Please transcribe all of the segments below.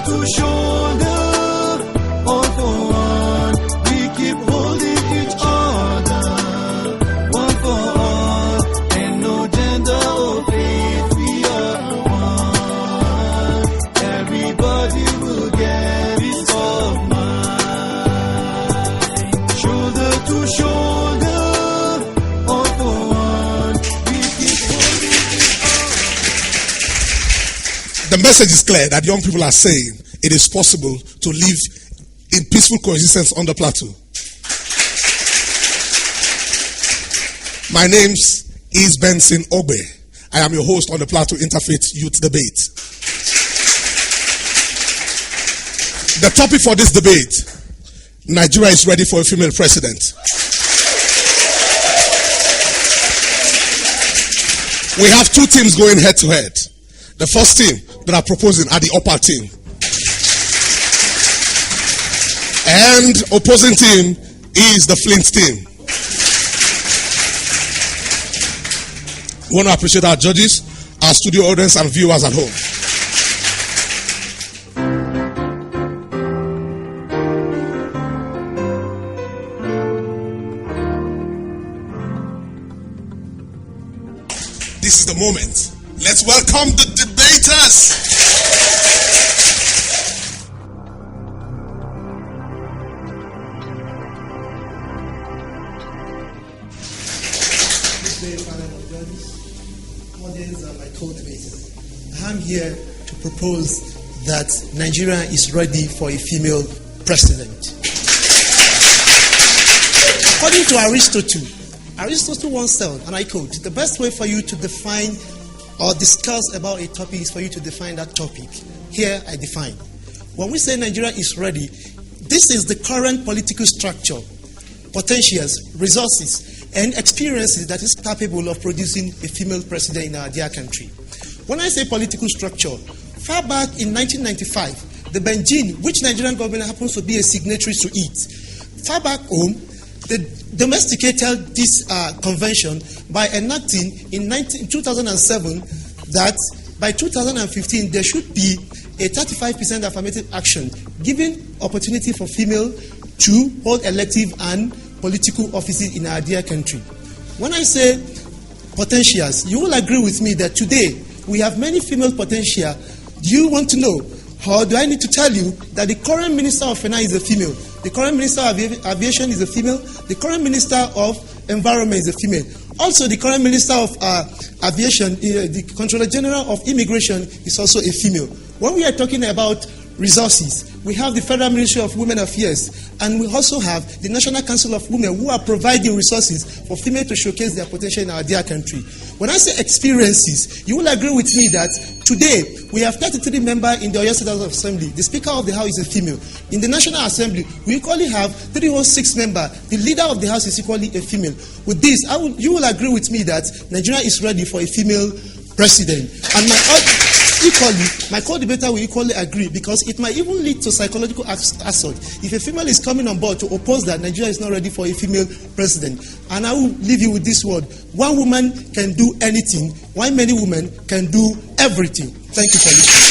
to shoulder, all for one. We keep holding each other, one for all, and no gender or faith. We are one. Everybody will get peace of mind. Shoulder to shoulder, all for one. We keep holding each other. The message is clear that young people are saying it is possible to live in peaceful coexistence on the plateau. My name is Benson Ogbe. I am your host on the Plateau Interfaith Youth Debate. The topic for this debate: Nigeria is ready for a female president. We have two teams going head to head. The first team that are proposing are the upper team. And opposing team is the Flint team. We want to appreciate our judges, our studio audience, and viewers at home. This is the moment. Let's welcome the debaters. Audience and my co-debaters, I'm here to propose that Nigeria is ready for a female president. According to Aristotle once said, and I quote, the best way for you to define or discuss about a topic is for you to define that topic. Here I define. When we say Nigeria is ready, this is the current political structure, potentials, resources, and experiences that is capable of producing a female president in our dear country. When I say political structure, far back in 1995, the Benjin, which Nigerian government happens to be a signatory to it, far back home, they domesticated this convention by enacting in 2007 that by 2015 there should be a 35% affirmative action, giving opportunity for female to hold elective and political offices in our dear country. When I say potentials, you will agree with me that today we have many female potential. Do you want to know, or do I need to tell you that the current Minister of Finance is a female, the current Minister of Aviation is a female, the current Minister of Environment is a female. Also, the current Minister of Aviation, the Controller General of Immigration is also a female. When we are talking about resources, we have the Federal Ministry of Women Affairs, and we also have the National Council of Women who are providing resources for females to showcase their potential in our dear country. When I say experiences, you will agree with me that today we have 33 members in the Oyo State House of Assembly. The Speaker of the House is a female. In the National Assembly, we equally have 306 members. The Leader of the House is equally a female. With this, you will agree with me that Nigeria is ready for a female president. And my co-debater will equally agree, because it might even lead to psychological assault if a female is coming on board to oppose that Nigeria is not ready for a female president. And I will leave you with this word: one woman can do anything, while many women can do everything. Thank you for listening.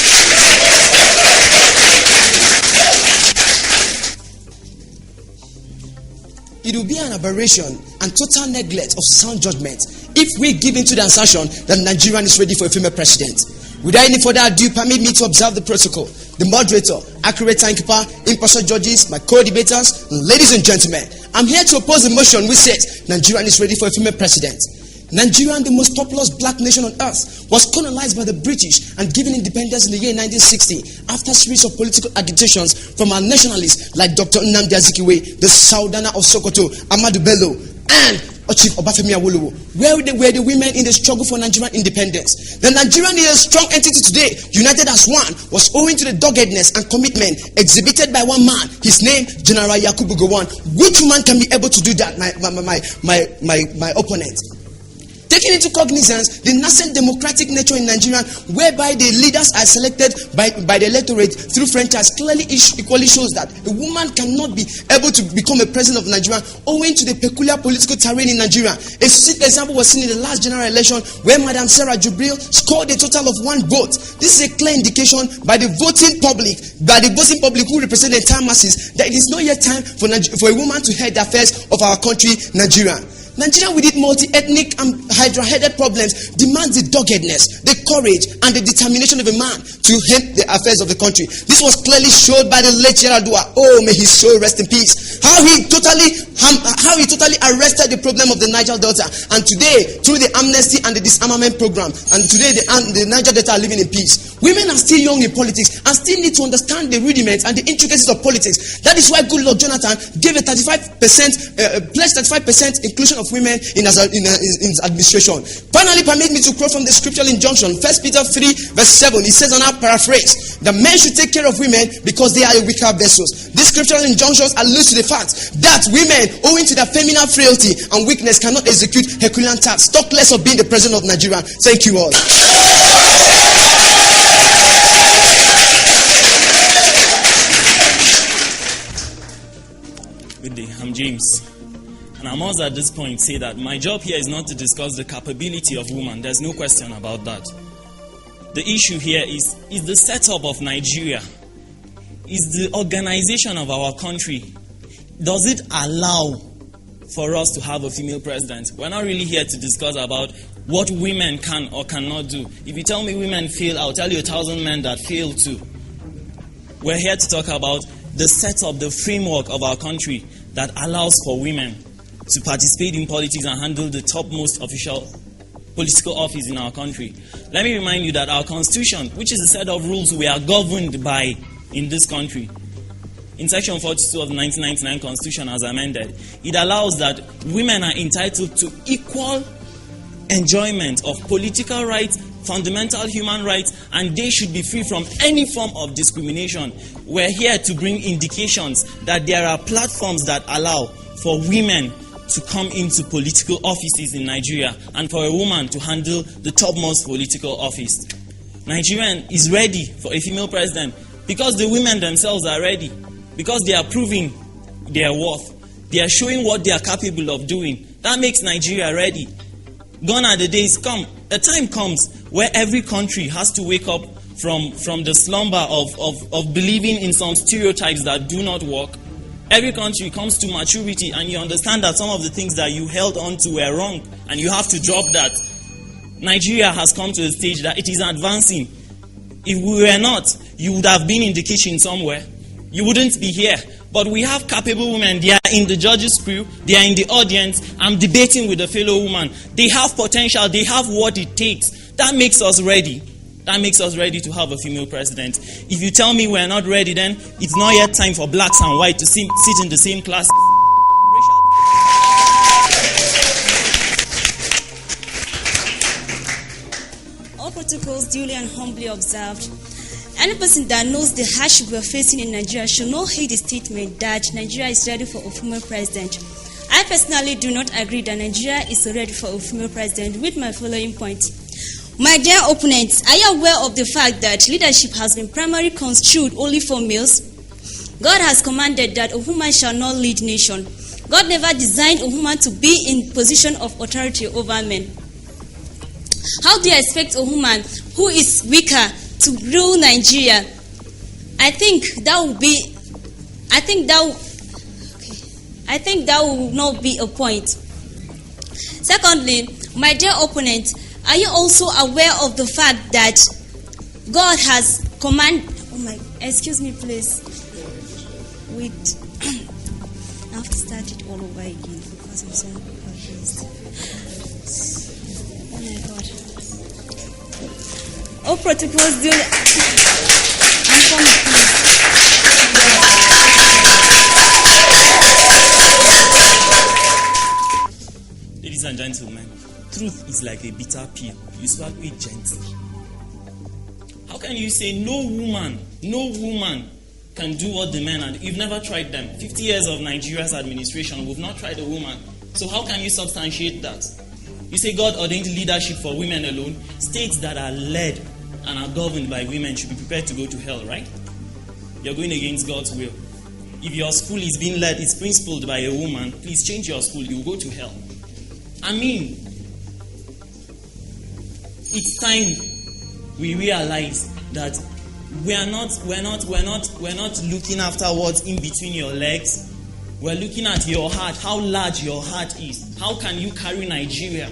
It will be an aberration and total neglect of sound judgment if we give in to the assertion that Nigeria is ready for a female president. Without any further ado, permit me to observe the protocol. The moderator, accurate timekeeper, impartial judges, my co-debaters, ladies and gentlemen, I'm here to oppose the motion which says Nigeria is ready for a female president. Nigeria, the most populous black nation on earth, was colonized by the British and given independence in the year 1960 after a series of political agitations from our nationalists like Dr. Nnamdi Azikiwe, the Saudana of Sokoto, Ahmadu Bello, and Chief Obafemi Awolowo. Where were the women in the struggle for Nigerian independence? The Nigerian is a strong entity today, united as one, was owing to the doggedness and commitment exhibited by one man, his name General Yakubu Gowon. Which woman can be able to do that? My opponent. Taking into cognizance the nascent democratic nature in Nigeria, whereby the leaders are selected by the electorate through franchise, clearly equally shows that a woman cannot be able to become a president of Nigeria owing to the peculiar political terrain in Nigeria. A succinct example was seen in the last general election where Madam Sarah Jubril scored a total of 1 vote. This is a clear indication by the voting public who represent the entire masses that it is not yet time for a woman to head the affairs of our country, Nigeria. Nigeria, with its multi-ethnic and hydra-headed problems, demands the doggedness, the courage, and the determination of a man to head the affairs of the country. This was clearly showed by the late Gerald Dua. Oh, may his soul rest in peace. How he totally arrested the problem of the Niger Delta, and today, through the amnesty and the disarmament program, and today the Niger Delta are living in peace. Women are still young in politics and still need to understand the rudiments and the intricacies of politics. That is why Goodluck Jonathan gave a 35% pledged 35% inclusion of women in his administration. Finally, permit me to quote from the scriptural injunction, 1 Peter 3 verse 7. It says on our paraphrase, the men should take care of women because they are weaker vessels. These scriptural injunctions allude to the fact that women, owing to their feminine frailty and weakness, cannot execute Herculean tasks. Talk less of being the president of Nigeria. Thank you all. Good day, I'm James. And I must at this point say that my job here is not to discuss the capability of women. There's no question about that. The issue here is the setup of Nigeria. Is the organization of our country. Does it allow for us to have a female president? We're not really here to discuss about what women can or cannot do. If you tell me women fail, I'll tell you 1,000 men that fail too. We're here to talk about the setup, the framework of our country that allows for women to participate in politics and handle the topmost official political office in our country. Let me remind you that our constitution, which is a set of rules we are governed by in this country, in section 42 of the 1999 constitution as amended, it allows that women are entitled to equal enjoyment of political rights, fundamental human rights, and they should be free from any form of discrimination. We're here to bring indications that there are platforms that allow for women to come into political offices in Nigeria and for a woman to handle the topmost political office. Nigeria is ready for a female president because the women themselves are ready, because they are proving their worth. They are showing what they are capable of doing. That makes Nigeria ready. Gone are the days. A time comes where every country has to wake up from the slumber of believing in some stereotypes that do not work. Every country comes to maturity and you understand that some of the things that you held on to were wrong and you have to drop that. Nigeria has come to a stage that it is advancing. If we were not, you would have been in the kitchen somewhere. You wouldn't be here. But we have capable women. They are in the judges' crew. They are in the audience. I'm debating with a fellow woman. They have potential. They have what it takes. That makes us ready. That makes us ready to have a female president. If you tell me we're not ready, then it's not yet time for blacks and whites to sit in the same class. All protocols duly and humbly observed. Any person that knows the hardship we are facing in Nigeria should not hate the statement that Nigeria is ready for a female president. I personally do not agree that Nigeria is ready for a female president with my following point. My dear opponents, are you aware of the fact that leadership has been primarily construed only for males? God has commanded that a woman shall not lead nation. God never designed a woman to be in position of authority over men. How do you expect a woman who is weaker to rule Nigeria? I think that will not be a point. Secondly, my dear opponent, are you also aware of the fact that God has commanded? Excuse me, please. Wait, I have to start it all over again because I'm so confused. Oh my God. All protocols duly. I'm coming, please. Ladies and gentlemen, truth is like a bitter pill. You swallow it gently. How can you say no woman can do what the men are? You've never tried them. 50 years of Nigeria's administration, we've not tried a woman. So how can you substantiate that? You say God ordained leadership for women alone. States that are led and are governed by women should be prepared to go to hell, right? You're going against God's will. If your school is being led, it's principled by a woman, please change your school, you will go to hell. I mean, it's time we realize that we're not looking after what's in between your legs. We're looking at your heart, how large your heart is. How can you carry Nigeria?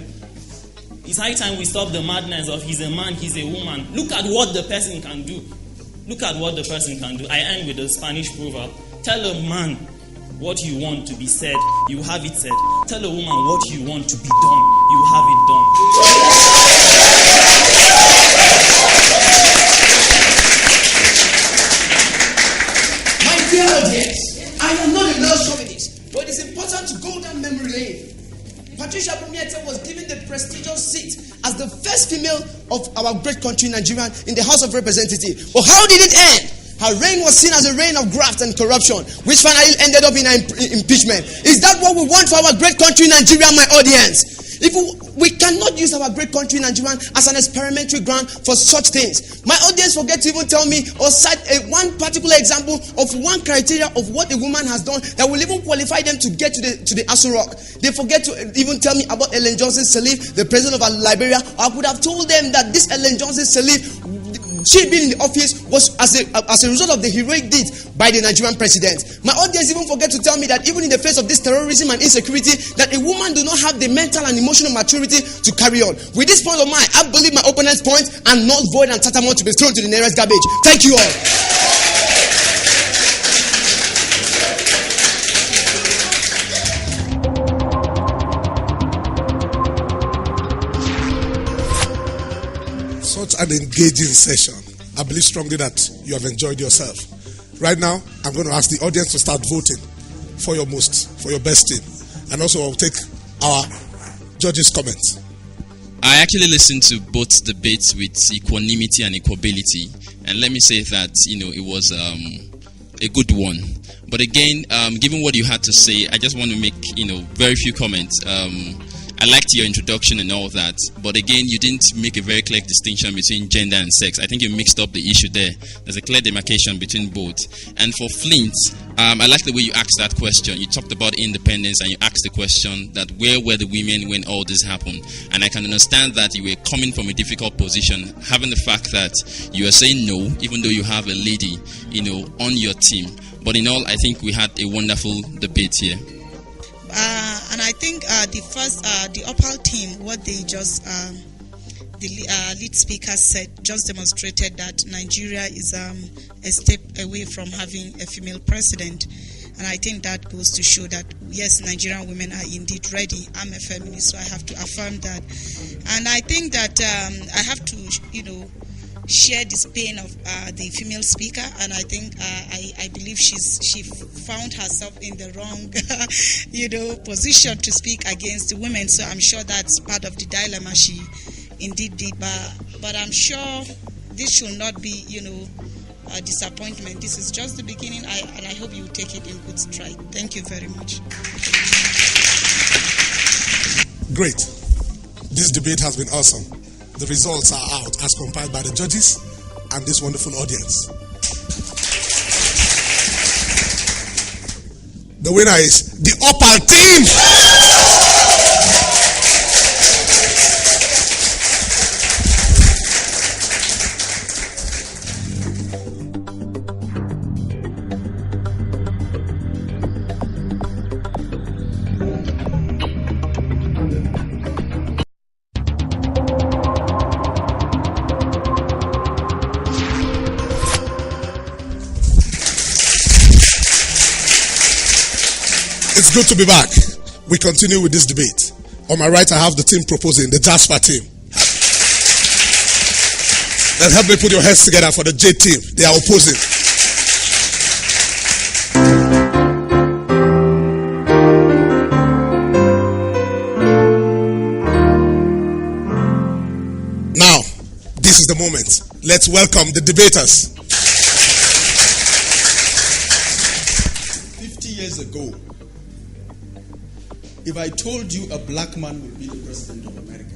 It's high time we stop the madness of he's a man, he's a woman. Look at what the person can do. Look at what the person can do. I end with the Spanish proverb. Tell a man what you want to be said, you have it said. Tell a woman what you want to be done, you have it done. My dear audience, I am not a male chauvinist, but it is important to go down memory lane. Patricia Bumiete was given the prestigious seat as the first female of our great country, Nigeria, in the House of Representatives. But how did it end? Her reign was seen as a reign of graft and corruption, which finally ended up in impeachment. Is that what we want for our great country, Nigeria, my audience? If we cannot use our great country, Nigeria, as an experimentary ground for such things. My audience forget to even tell me or cite one particular example of one criteria of what a woman has done that will even qualify them to get to the Aso Rock. They forget to even tell me about Ellen Johnson Sirleaf, the president of Liberia. I could have told them that this Ellen Johnson Sirleaf, she being in the office, was as a result of the heroic deeds by the Nigerian president. My audience even forget to tell me that even in the face of this terrorism and insecurity, that a woman do not have the mental and emotional maturity to carry on. With this point of mine, I believe my opponent's point and not void and tantamount to be thrown to the nearest garbage. Thank you all. Such an engaging session. I believe strongly that you have enjoyed yourself. Right now, I'm going to ask the audience to start voting for your best team. And also I'll take our judges' comments. I actually listened to both debates with equanimity and equability. And let me say that, it was a good one. But again, given what you had to say, I just want to make, very few comments. I liked your introduction and all that, but again, you didn't make a very clear distinction between gender and sex. I think you mixed up the issue there. There's a clear demarcation between both. And for Flint, I like the way you asked that question. You talked about independence and you asked the question that where were the women when all this happened? And I can understand that you were coming from a difficult position, having the fact that you are saying no, even though you have a lady, on your team. But in all, I think we had a wonderful debate here. And I think the Opal team, what they just, the lead speaker said, just demonstrated that Nigeria is a step away from having a female president. And I think that goes to show that, yes, Nigerian women are indeed ready. I'm a feminist, so I have to affirm that. And I think that I have to, share this pain of the female speaker, and I think I believe she found herself in the wrong position to speak against the women. So I'm sure that's part of the dilemma she indeed did. But I'm sure this should not be a disappointment. This is just the beginning, and I hope you take it in good stride. Thank you very much. Great. This debate has been awesome. The results are out as compiled by the judges and this wonderful audience. The winner is the Opal team. It's good to be back. We continue with this debate. On my right, I have the team proposing, the Jasper team. Then help me put your heads together for the J team. They are opposing. Now, this is the moment. Let's welcome the debaters. 50 years ago, If I told you a black man will be the president of America,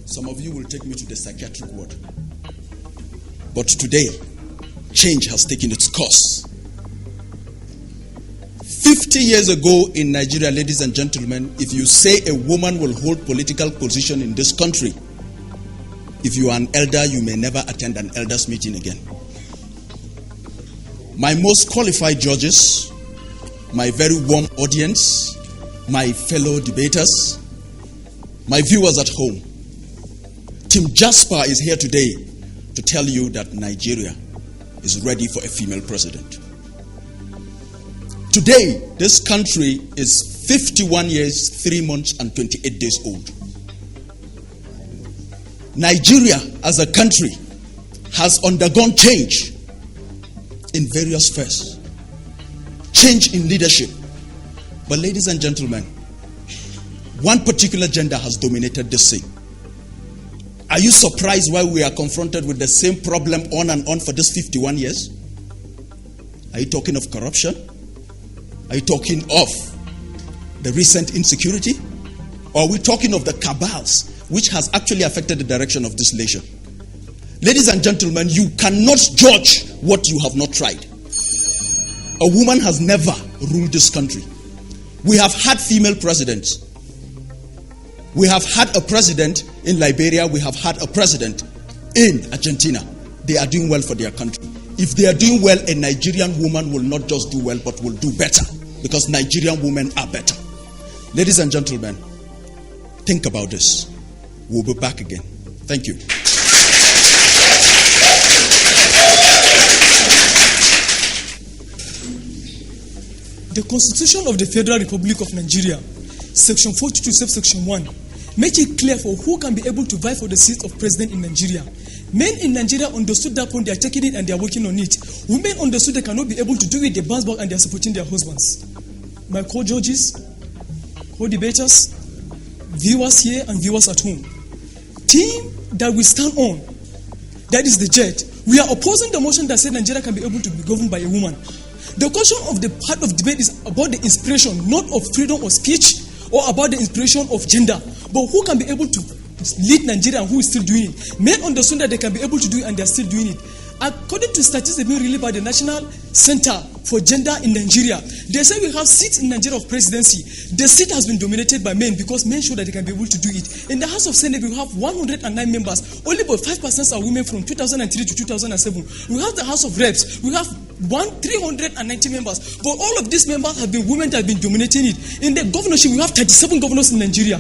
some of you will take me to the psychiatric ward. But today, change has taken its course. 50 years ago in Nigeria, ladies and gentlemen, if you say a woman will hold political position in this country, if you are an elder, you may never attend an elders meeting again. My most qualified judges, my very warm audience, my fellow debaters, my viewers at home, Team Jasper is here today to tell you that Nigeria is ready for a female president. Today, this country is 51 years, 3 months, and 28 days old. Nigeria as a country has undergone change in various spheres. Change in leadership. But ladies and gentlemen, one particular gender has dominated this scene. Are you surprised why we are confronted with the same problem on and on for this 51 years? Are you talking of corruption? Are you talking of the recent insecurity? Or are we talking of the cabals which has actually affected the direction of this nation? Ladies and gentlemen, you cannot judge what you have not tried. A woman has never ruled this country. We have had female presidents. We have had a president in Liberia. We have had a president in Argentina. They are doing well for their country. If they are doing well, a Nigerian woman will not just do well, but will do better. Because Nigerian women are better. Ladies and gentlemen, think about this. We'll be back again. Thank you. The Constitution of the Federal Republic of Nigeria, Section 42, Subsection 1, make it clear for who can be able to vie for the seat of president in Nigeria. Men in Nigeria understood that point, they are taking it and they are working on it. Women understood they cannot be able to do it, they bounce back and they are supporting their husbands. My co-judges, co-debaters, viewers here and viewers at home. Team that we stand on, that is the JET. We are opposing the motion that said Nigeria can be able to be governed by a woman. The question of the part of debate is about the inspiration, not of freedom of speech or about the inspiration of gender, but who can be able to lead Nigeria and who is still doing it. Men understand that they can be able to do it and they are still doing it. According to statistics being released by the National Center for Gender in Nigeria, they say we have seats in Nigeria of presidency. The seat has been dominated by men because men show that they can be able to do it. In the House of Senate, we have 109 members. Only about 5% are women from 2003 to 2007. We have the House of Reps. We have 390 members. But all of these members have been women that have been dominating it. In the governorship, we have 37 governors in Nigeria.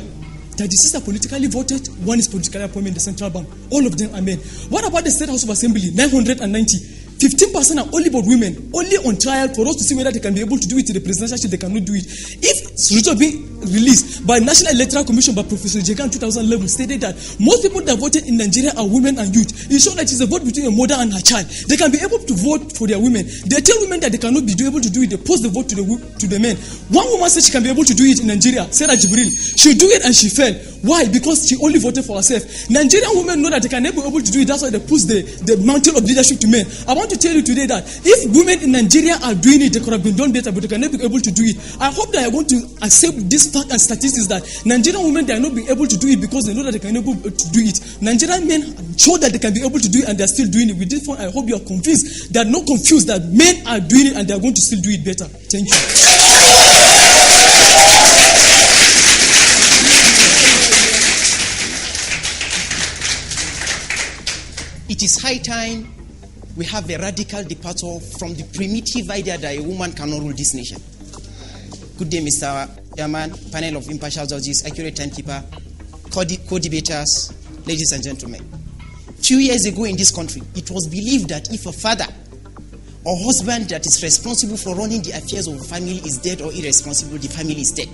36 are politically voted, 1 is politically appointed in the central bank. All of them are men. What about the State House of Assembly? 990. 15% are only about women, only on trial for us to see whether they can be able to do it in the presidential. They cannot do it. If results being released by National Electoral Commission by Professor Jega in 2011 stated that most people that voted in Nigeria are women and youth, it shows that it's a vote between a mother and her child. They can be able to vote for their women. They tell women that they cannot be able to do it. They post the vote to the men. One woman said she can be able to do it in Nigeria, Sarah Jibril. She do it and she fell. Why? Because she only voted for herself. Nigerian women know that they can never be able to do it. That's why they push the mantle of leadership to men. I want to tell you today that if women in Nigeria are doing it, they could have been done better, but they can never be able to do it. I hope that you are going to accept this fact and statistics that Nigerian women, they are not being able to do it because they know that they can never be able to do it. Nigerian men show that they can be able to do it and they are still doing it. With this one, I hope you are convinced, that not confused, that men are doing it and they are going to still do it better. Thank you. It is high time we have a radical departure from the primitive idea that a woman cannot rule this nation. Good day, Mr. Chairman, panel of impartial judges, accurate timekeeper, co-debaters, ladies and gentlemen. Few years ago in this country, it was believed that if a father or husband that is responsible for running the affairs of a family is dead or irresponsible, the family is dead.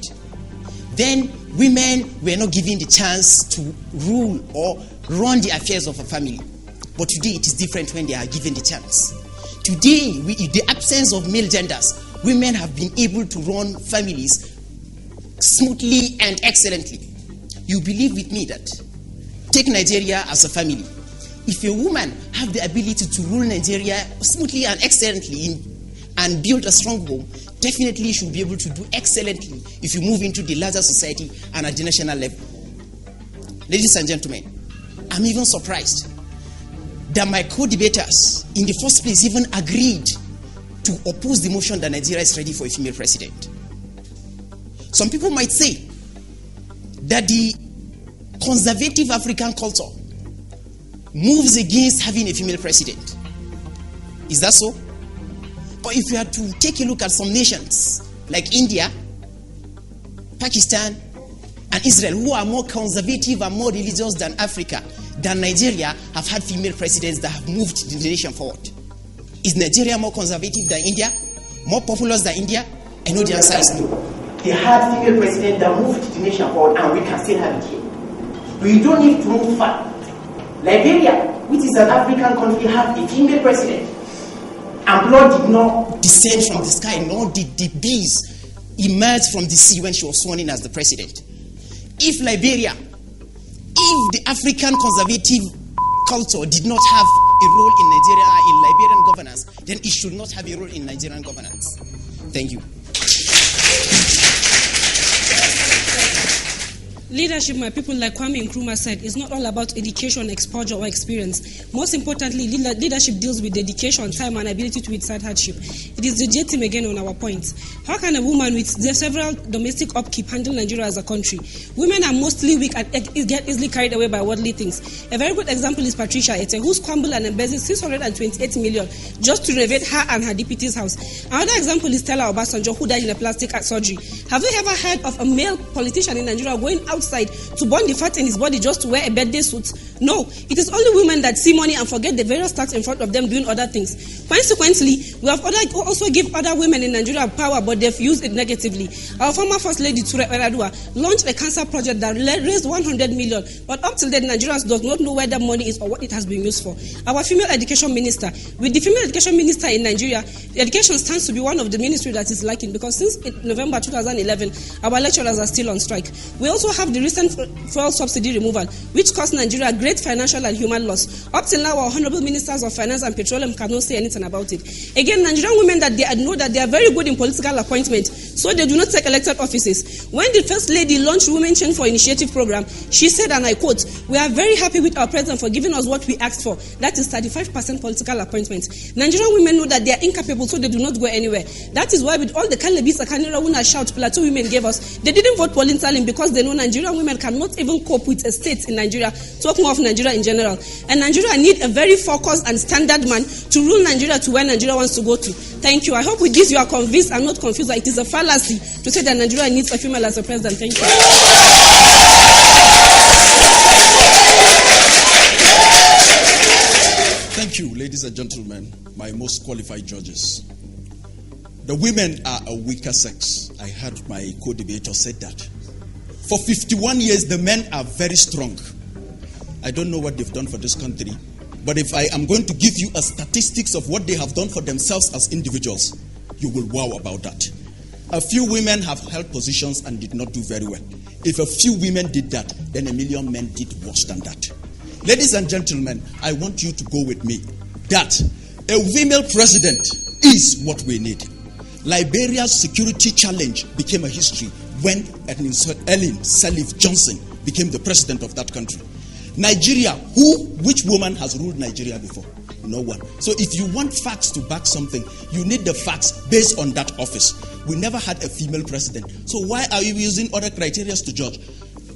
Then women were not given the chance to rule or run the affairs of a family. But today it is different when they are given the chance. Today, in the absence of male genders, women have been able to run families smoothly and excellently. You believe with me that, take Nigeria as a family. If a woman have the ability to rule Nigeria smoothly and excellently in and build a strong home, definitely you should be able to do excellently if you move into the larger society and at the national level. Ladies and gentlemen, I'm even surprised that my co-debaters in the first place even agreed to oppose the motion that Nigeria is ready for a female president. Some people might say that the conservative African culture moves against having a female president. Is that so? But if you are to take a look at some nations like India, Pakistan, and Israel, who are more conservative and more religious than Africa, than Nigeria, have had female presidents that have moved the nation forward. Is Nigeria more conservative than India? More populous than India? I know the answer is no. They had female presidents that moved the nation forward, and we can still have it here. We don't need to move far. Liberia, which is an African country, had a female president, and blood did not descend from the sky, nor did the bees emerge from the sea when she was sworn in as the president. If Liberia, if the African conservative culture did not have a role in Nigeria, in Liberian governance, then it should not have a role in Nigerian governance. Thank you. Leadership, my people, like Kwame Nkrumah said, is not all about education, exposure, or experience. Most importantly, leadership deals with dedication, time, and ability to withstand hardship. It is the J team again on our point. How can a woman with several domestic upkeep handle Nigeria as a country? Women are mostly weak and get easily carried away by worldly things. A very good example is Patricia Ete, who squandered and embezzled 628 million just to renovate her and her deputy's house. Another example is Stella Obasanjo, who died in a plastic surgery. Have you ever heard of a male politician in Nigeria going outside to burn the fat in his body just to wear a birthday suit? No, it is only women that see money and forget the various tax in front of them doing other things. Consequently, we have also give other women in Nigeria power, but they've used it negatively. Our former First Lady Ture Eradua launched a cancer project that raised 100 million, but up till then, Nigerians do not know where that money is or what it has been used for. Our female education minister, with the female education minister in Nigeria, education stands to be one of the ministries that is lacking, because since November 2011, our lecturers are still on strike. We also have the recent fuel subsidy removal, which cost Nigeria great financial and human loss. Up till now, our honorable ministers of finance and petroleum cannot say anything about it. Again, Nigerian women that they know that they are very good in political appointment, so they do not take elected offices. When the First Lady launched Women Change for Initiative program, she said, and I quote, "We are very happy with our president for giving us what we asked for. That is 35% political appointments." Nigerian women know that they are incapable, so they do not go anywhere. That is why with all the Kalebis Akanira Wuna shout Plateau women gave us, they didn't vote Pauline Salim because they know Nigerian women cannot even cope with a state in Nigeria, talking of Nigeria in general. And Nigeria need a very focused and standard man to rule Nigeria to where Nigeria wants to go to. Thank you. I hope with this you are convinced and not confused that it is a fallacy to say that Nigeria needs a female as a president. Thank you. Thank you, ladies and gentlemen, my most qualified judges. The women are a weaker sex. I heard my co-debater said that. For 51 years, the men are very strong. I don't know what they've done for this country, but if I am going to give you a statistics of what they have done for themselves as individuals, you will wow about that. A few women have held positions and did not do very well. If a few women did that, then a million men did worse than that. Ladies and gentlemen, I want you to go with me that a female president is what we need. Liberia's security challenge became a history when Ellen Sirleaf Johnson became the president of that country. Nigeria, which woman has ruled Nigeria before? No one. So if you want facts to back something, you need the facts based on that office. We never had a female president. So why are you using other criteria to judge?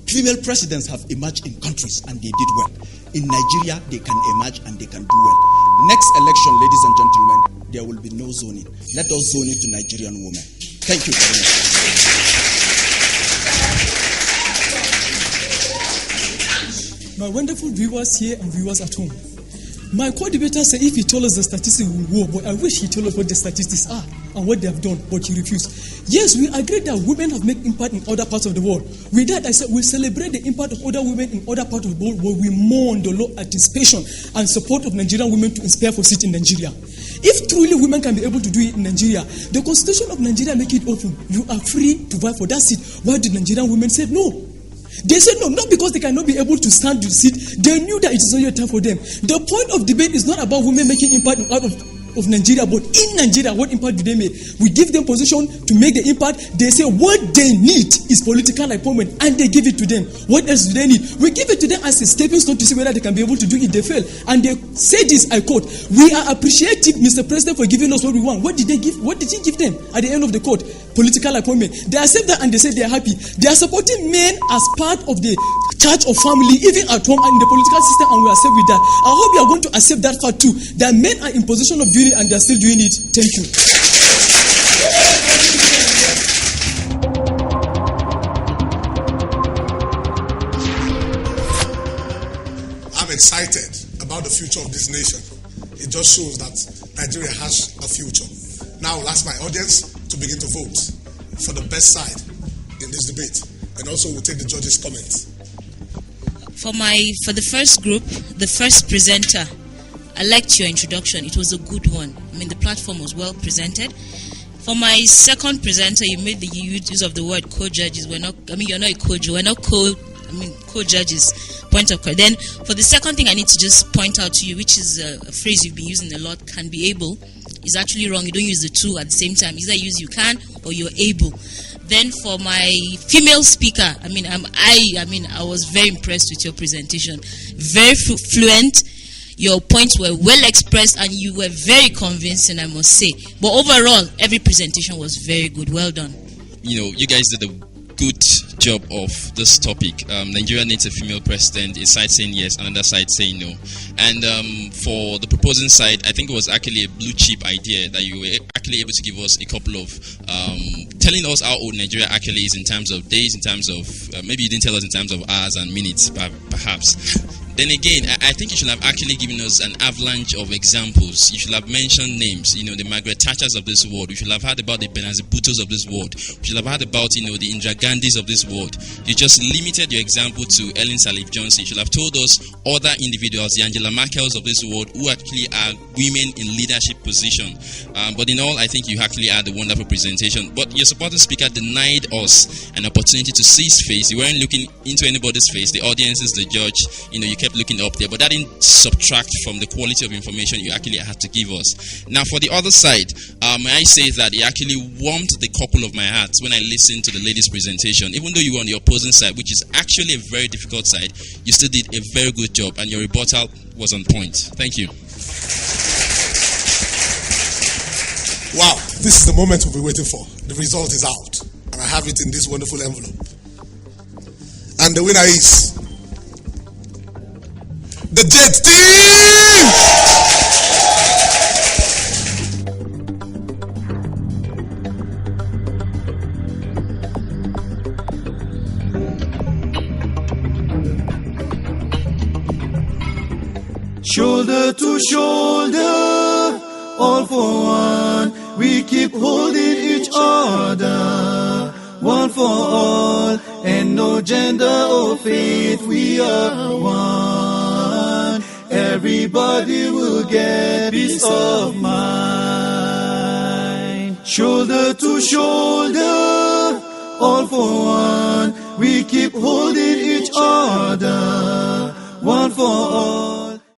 Female presidents have emerged in countries and they did well. In Nigeria, they can emerge and they can do well. Next election, ladies and gentlemen, there will be no zoning. Let us zone it to Nigerian women. Thank you very much. My wonderful viewers here and viewers at home. My co-debater said if he told us the statistics, we will go. But I wish he told us what the statistics are and what they have done, but he refused. Yes, we agree that women have made impact in other parts of the world. With that, I said we celebrate the impact of other women in other parts of the world, where we mourn the low anticipation and support of Nigerian women to inspire for seat in Nigeria. If truly women can be able to do it in Nigeria, the constitution of Nigeria make it open. You are free to vie for that seat. Why did Nigerian women say no? They said no, not because they cannot be able to stand to the seat. They knew that it is not your time for them. The point of debate is not about women making impact out of of Nigeria, but in Nigeria, what impact do they make? We give them position to make the impact. They say what they need is political appointment, and they give it to them. What else do they need? We give it to them as a stepping stone to see whether they can be able to do it. They fail, and they say this. I quote: "We are appreciative, Mr. President, for giving us what we want." What did they give? What did he give them at the end of the quote? Political appointment. They accept that, and they say they are happy. They are supporting men as part of the church of family, even at home and in the political system, and we accept with that. I hope you are going to accept that fact too, that men are in position of doing it and they are still doing it. Thank you. I'm excited about the future of this nation. It just shows that Nigeria has a future. Now I'll ask my audience to begin to vote for the best side in this debate, and also we'll take the judges' comments. For the first group, the first presenter, I liked your introduction. It was a good one. I mean, the platform was well presented. For my second presenter, you made the use of the word co-judges. You're not a co-judge. We're not co-judges. Point of correction. Then, for the second thing I need to just point out to you, which is a phrase you've been using a lot, can be able, is actually wrong. You don't use the two at the same time. Either use you can or you're able. Then for my female speaker, I was very impressed with your presentation. Very fluent. Your points were well expressed and you were very convincing, I must say. But overall, every presentation was very good. Well done. You guys did a good job of this topic. Nigeria needs a female president. A side saying yes, another side saying no. And for the proposing side, I think it was actually a blue chip idea that you were actually able to give us a couple of telling us how old Nigeria actually is in terms of days, in terms of maybe you didn't tell us in terms of hours and minutes, perhaps. Then again, I think you should have actually given us an avalanche of examples. You should have mentioned names, the Margaret Thatchers of this world. You should have heard about the Benazir Bhuttos of this world. You should have heard about, the Indira Gandhis of this world. You just limited your example to Ellen Sirleaf Johnson. You should have told us other individuals, the Angela Merkels of this world, who actually are women in leadership position. But in all, I think you actually had a wonderful presentation. But your supporting speaker denied us an opportunity to see his face. You weren't looking into anybody's face. The audience is the judge. You kept looking up there, but that didn't subtract from the quality of information you actually had to give us. Now, for the other side, may I say that it actually warmed the cockle of my heart when I listened to the lady's presentation. Even though you were on the opposing side, which is actually a very difficult side, you still did a very good job, and your rebuttal was on point. Thank you. Wow, this is the moment we've been waiting for. The result is out, and I have it in this wonderful envelope. And the winner is the Jet Team! Shoulder to shoulder, all for one, we keep holding each other. One for all, and no gender or faith, we are one. Everybody will get peace of mind. Shoulder to shoulder, all for one, we keep holding each other. One for all.